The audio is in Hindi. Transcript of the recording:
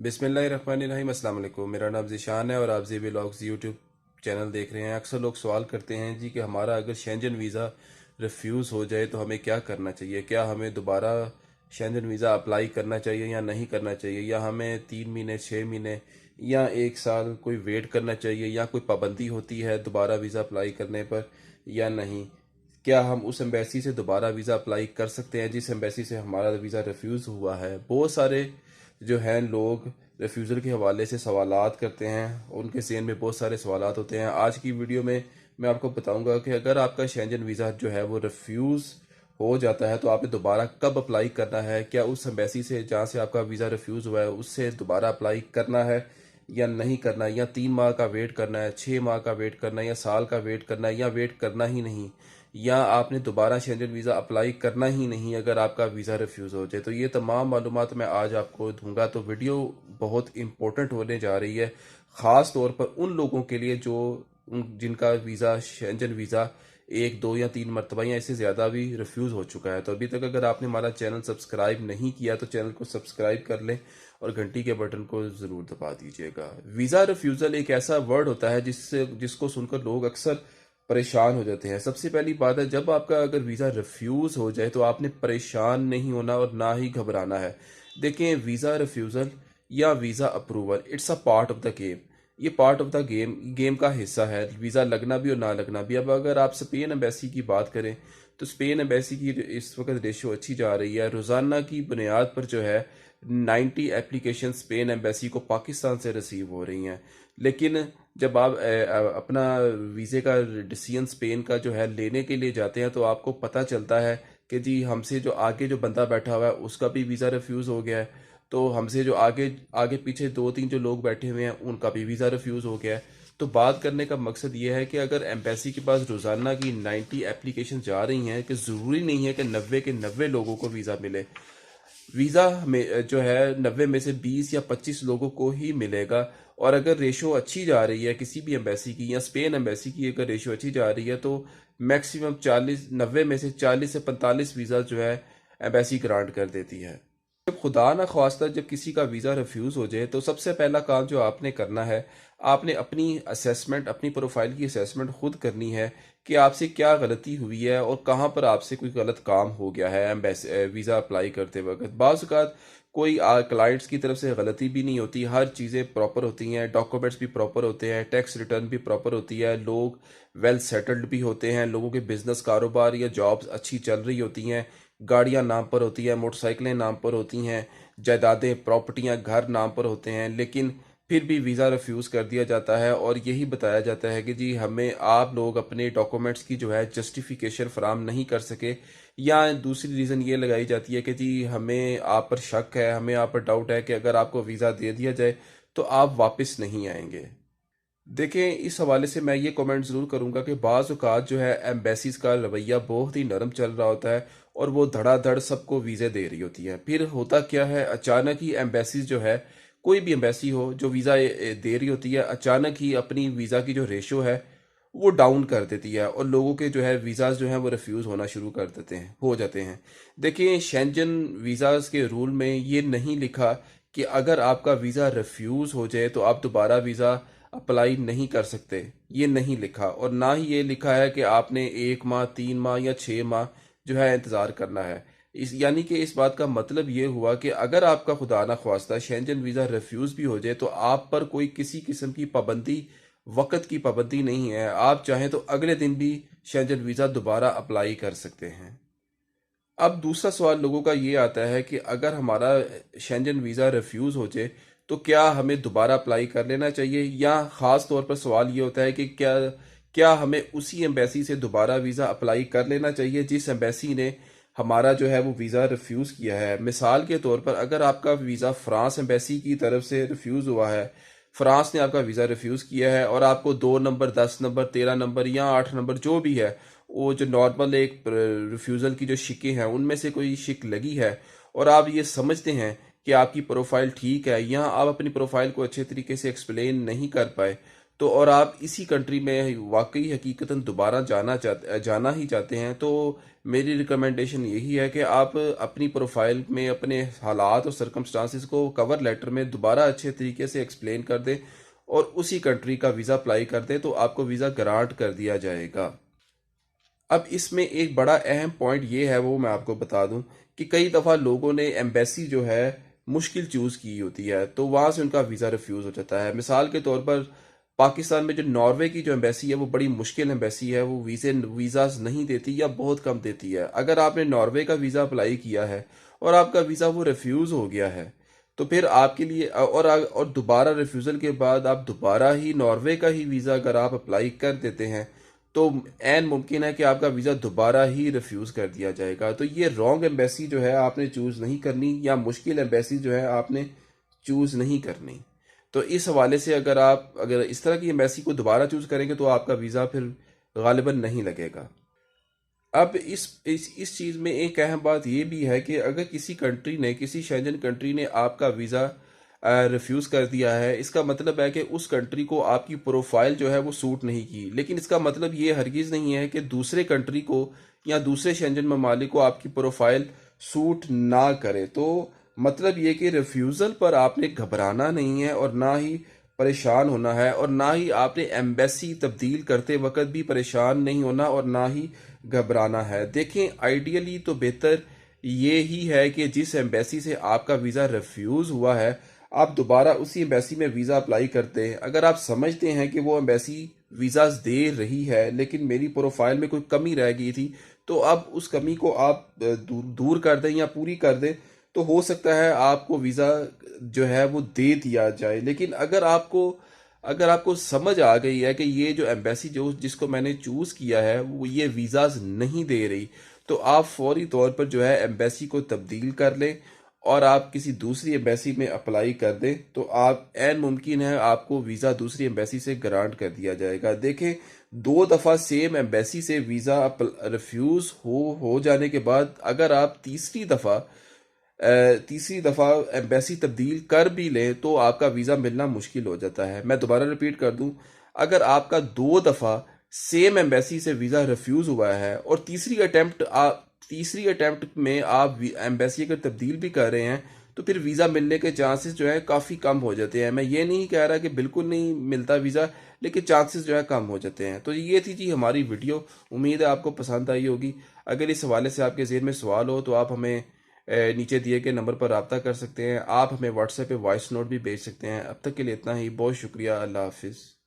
बिस्मिल्लाहिर्रहमानिर्रहीम। अस्सलाम वालेकुम। मेरा नाम ज़ीशान है और आप ज़ेबी व्लॉग्स यूट्यूब चैनल देख रहे हैं। अक्सर लोग सवाल करते हैं जी कि हमारा अगर शेंजन वीज़ा रिफ्यूज़ हो जाए तो हमें क्या करना चाहिए, क्या हमें दोबारा शेंजन वीज़ा अप्लाई करना चाहिए या नहीं करना चाहिए, या हमें 3 महीने 6 महीने या 1 साल कोई वेट करना चाहिए, या कोई पाबंदी होती है दोबारा वीज़ा अप्लाई करने पर या नहीं। क्या हम उस एम्बेसी से दोबारा वीज़ा अप्लाई कर सकते हैं जिस एम्बेसी से हमारा वीज़ा रिफ्यूज़ हुआ है। बहुत सारे जो हैं लोग रिफ्यूज़ल के हवाले से सवालात करते हैं, उनके ज़हन में बहुत सारे सवालात होते हैं। आज की वीडियो में मैं आपको बताऊंगा कि अगर आपका शेंजन वीज़ा जो है वो रिफ्यूज़ हो जाता है तो आपने दोबारा कब अप्लाई करना है, क्या उस एम्बेसी से जहाँ से आपका वीज़ा रिफ्यूज़ हुआ है उससे दोबारा अप्लाई करना है या नहीं करना, या 3 माह का वेट करना है, 6 माह का वेट करना है, या साल का वेट करना है, या वेट करना ही नहीं, या आपने दोबारा शेंजन वीज़ा अप्लाई करना ही नहीं अगर आपका वीज़ा रिफ्यूज़ हो जाए। तो ये तमाम मालूमात मैं आज आपको दूंगा। तो वीडियो बहुत इंपॉर्टेंट होने जा रही है, ख़ास तौर पर उन लोगों के लिए जो जिनका वीज़ा शेंजन वीज़ा 1 2 या 3 मरतबा या इससे ज़्यादा भी रिफ्यूज़ हो चुका है। तो अभी तक अगर आपने हमारा चैनल सब्सक्राइब नहीं किया तो चैनल को सब्सक्राइब कर लें और घंटी के बटन को ज़रूर दबा दीजिएगा। वीज़ा रिफ्यूज़ल एक ऐसा वर्ड होता है जिसको सुनकर लोग अक्सर परेशान हो जाते हैं। सबसे पहली बात है, जब आपका अगर वीज़ा रिफ्यूज़ हो जाए तो आपने परेशान नहीं होना और ना ही घबराना है। देखें, वीज़ा रिफ्यूज़ल या visa approval it's a part of the game. ये पार्ट ऑफ द गेम का हिस्सा है, वीज़ा लगना भी और ना लगना भी। अब अगर आप स्पेन एम्बेसी की बात करें तो स्पेन एम्बेसी की इस वक्त रेशो अच्छी जा रही है। रोज़ाना की बुनियाद पर जो है 90 एप्लीकेशन स्पेन एम्बेसी को पाकिस्तान से रिसीव हो रही हैं। लेकिन जब आप अपना वीज़े का डिसीजन स्पेन का जो है लेने के लिए जाते हैं तो आपको पता चलता है कि जी हमसे जो आगे जो बंदा बैठा हुआ है उसका भी वीज़ा रिफ्यूज़ हो गया है, तो हमसे जो आगे आगे पीछे 2 3 जो लोग बैठे हुए हैं उनका भी वीज़ा रिफ्यूज़ हो गया है। तो बात करने का मकसद ये है कि अगर एम्बेसी के पास रोज़ाना की 90 एप्लीकेशन जा रही हैं कि ज़रूरी नहीं है कि 90 के 90 लोगों को वीज़ा मिले। वीज़ा में जो है 90 में से 20 या 25 लोगों को ही मिलेगा। और अगर रेशो अच्छी जा रही है किसी भी एम्बेसी की या स्पेन एम्बेसी की अगर रेशो अच्छी जा रही है तो मैक्सिमम 40 90 में से 40 से 45 वीज़ा जो है एम्बेसी ग्रांट कर देती है। जब खुदा ना ख्वास्ता जब किसी का वीज़ा रिफ्यूज़ हो जाए तो सबसे पहला काम जो आपने करना है, आपने अपनी असेसमेंट, अपनी प्रोफाइल की असेसमेंट खुद करनी है कि आपसे क्या गलती हुई है और कहाँ पर आपसे कोई गलत काम हो गया है वीज़ा अप्लाई करते वक्त। बाज़ औक़ात कोई क्लाइंट्स की तरफ से गलती भी नहीं होती, हर चीज़ें प्रॉपर होती हैं, डॉक्यूमेंट्स भी प्रॉपर होते हैं, टैक्स रिटर्न भी प्रॉपर होती है, लोग वेल सेटल्ड भी होते हैं, लोगों के बिजनेस कारोबार या जॉब्स अच्छी चल रही होती हैं, गाड़ियां नाम पर होती हैं, मोटरसाइकिलें नाम पर होती हैं, जायदादें प्रॉपर्टियां घर नाम पर होते हैं, लेकिन फिर भी वीज़ा रिफ्यूज़ कर दिया जाता है और यही बताया जाता है कि जी हमें आप लोग अपने डॉक्यूमेंट्स की जो है जस्टिफिकेशन फराम नहीं कर सके, या दूसरी रीज़न ये लगाई जाती है कि जी हमें आप पर शक है, हमें आप पर डाउट है कि अगर आपको वीज़ा दे दिया जाए तो आप वापस नहीं आएंगे। देखें, इस हवाले से मैं ये कमेंट ज़रूर करूंगा कि बाज़ औक़ात जो है एम्बेसीज का रवैया बहुत ही नरम चल रहा होता है और वो धड़ाधड़ सबको वीज़े दे रही होती है। फिर होता क्या है, अचानक ही एम्बेसीज जो है, कोई भी एम्बेसी हो जो वीज़ा दे रही होती है, अचानक ही अपनी वीज़ा की जो रेशो है वो डाउन कर देती है और लोगों के जो है वीज़ाज जो हैं वो रिफ्यूज़ होना शुरू कर देते हैं, हो जाते हैं। देखिए, शेंजन वीज़ाज के रूल में ये नहीं लिखा कि अगर आपका वीज़ा रिफ्यूज़ हो जाए तो आप दोबारा वीज़ा अप्लाई नहीं कर सकते, ये नहीं लिखा। और ना ही ये लिखा है कि आपने 1 माह 3 माह या 6 माह जो है इंतज़ार करना है। इस यानी कि इस बात का मतलब ये हुआ कि अगर आपका खुदा ना ख्वास्ता शेंजन वीज़ा रिफ्यूज़ भी हो जाए तो आप पर कोई किसी किस्म की पाबंदी, वक्त की पाबंदी नहीं है। आप चाहें तो अगले दिन भी शेंजन वीज़ा दोबारा अप्लाई कर सकते हैं। अब दूसरा सवाल लोगों का ये आता है कि अगर हमारा शेंजन वीज़ा रिफ्यूज़ हो जाए तो क्या हमें दोबारा अप्लाई कर लेना चाहिए, या ख़ास तौर पर सवाल ये होता है कि क्या क्या हमें उसी एम्बेसी से दोबारा वीज़ा अप्लाई कर लेना चाहिए जिस एम्बेसी ने हमारा जो है वो वीज़ा रिफ्यूज़ किया है। मिसाल के तौर पर अगर आपका वीज़ा फ्रांस एम्बेसी की तरफ से रिफ्यूज़ हुआ है, फ्रांस ने आपका वीज़ा रिफ्यूज़ किया है और आपको 2 नंबर 10 नंबर 13 नंबर या 8 नंबर जो भी है, वो जो नॉर्मल एक रिफ्यूज़ल की जो शिकें हैं उनमें से कोई शिक लगी है और आप ये समझते हैं कि आपकी प्रोफाइल ठीक है या आप अपनी प्रोफाइल को अच्छे तरीके से एक्सप्लेन नहीं कर पाए, तो और आप इसी कंट्री में वाकई हकीकतन दोबारा जाना ही चाहते हैं, तो मेरी रिकमेंडेशन यही है कि आप अपनी प्रोफाइल में अपने हालात और सर्कमस्टांसिस को कवर लेटर में दोबारा अच्छे तरीके से एक्सप्लेन कर दें और उसी कंट्री का वीज़ा अप्लाई कर दें, तो आपको वीज़ा ग्रांट कर दिया जाएगा। अब इसमें एक बड़ा अहम पॉइंट ये है, वो मैं आपको बता दूं कि कई दफ़ा लोगों ने एम्बेसी जो है मुश्किल चूज़ की होती है, तो वहाँ से उनका वीज़ा रिफ्यूज़ हो जाता है। मिसाल के तौर पर पाकिस्तान में जो नॉर्वे की जो एम्बेसी है वो बड़ी मुश्किल एम्बेसी है, वो वीज़ाज नहीं देती या बहुत कम देती है। अगर आपने नॉर्वे का वीज़ा अप्लाई किया है और आपका वीज़ा वो रिफ्यूज़ हो गया है, तो फिर आपके लिए और दोबारा रिफ्यूज़ल के बाद आप दोबारा ही नॉर्वे का ही वीज़ा अगर आप अप्लाई कर देते हैं, तो एन मुमकिन है कि आपका वीज़ा दोबारा ही रिफ्यूज़ कर दिया जाएगा। तो ये रॉन्ग एम्बेसी जो है आपने चूज़ नहीं करनी, या मुश्किल एम्बेसी जो है आपने चूज़ नहीं करनी। तो इस हवाले से अगर इस तरह की एम्बेसी को दोबारा चूज़ करेंगे तो आपका वीज़ा फिर गालिबन नहीं लगेगा। अब इस चीज़ में एक अहम बात ये भी है कि अगर किसी शेंजन कंट्री ने आपका वीज़ा रिफ्यूज़ कर दिया है, इसका मतलब है कि उस कंट्री को आपकी प्रोफाइल जो है वो सूट नहीं की। लेकिन इसका मतलब ये हरगिज़ नहीं है कि दूसरे कंट्री को या दूसरे शेंजन ममालिक को आपकी प्रोफाइल सूट ना करे। तो मतलब ये कि रिफ्यूज़ल पर आपने घबराना नहीं है और ना ही परेशान होना है, और ना ही आपने एम्बेसी तब्दील करते वक्त भी परेशान नहीं होना और ना ही घबराना है। देखें, आइडियली तो बेहतर ये ही है कि जिस एम्बेसी से आपका वीज़ा रिफ्यूज़ हुआ है, आप दोबारा उसी एम्बेसी में वीज़ा अप्लाई करते हैं। अगर आप समझते हैं कि वो एम्बेसी वीज़ाज दे रही है लेकिन मेरी प्रोफाइल में कोई कमी रह गई थी, तो अब उस कमी को आप दूर कर दें या पूरी कर दें, तो हो सकता है आपको वीज़ा जो है वो दे दिया जाए। लेकिन अगर आपको समझ आ गई है कि ये जो एम्बेसी जो जिसको मैंने चूज़ किया है वो ये वीज़ाज नहीं दे रही, तो आप फौरी तौर पर जो है एम्बेसी को तब्दील कर लें और आप किसी दूसरी एम्बेसी में अप्लाई कर दें, तो आप एन मुमकिन है आपको वीज़ा दूसरी एम्बेसी से ग्रांट कर दिया जाएगा। देखें, 2 दफ़ा सेम एम्बेसी से वीज़ा रिफ्यूज़ हो जाने के बाद अगर आप तीसरी दफ़ा एम्बेसी तब्दील कर भी लें तो आपका वीज़ा मिलना मुश्किल हो जाता है। मैं दोबारा रिपीट कर दूं, अगर आपका 2 दफ़ा सेम एम्बेसी से वीज़ा रिफ्यूज़ हुआ है और तीसरी अटेम्प्ट में आप एम्बेसी अगर तब्दील भी कर रहे हैं, तो फिर वीज़ा मिलने के चांसेस जो है काफ़ी कम हो जाते हैं। मैं ये नहीं कह रहा कि बिल्कुल नहीं मिलता वीज़ा, लेकिन चांसेस जो है कम हो जाते हैं। तो ये थी जी हमारी वीडियो, उम्मीद है आपको पसंद आई होगी। अगर इस हवाले से आपके ज़हन में सवाल हो तो आप हमें नीचे दिए गए नंबर पर रब्ता कर सकते हैं। आप हमें व्हाट्सएप पे वॉइस नोट भी भेज सकते हैं। अब तक के लिए इतना ही, बहुत शुक्रिया। अल्लाह हाफिज़।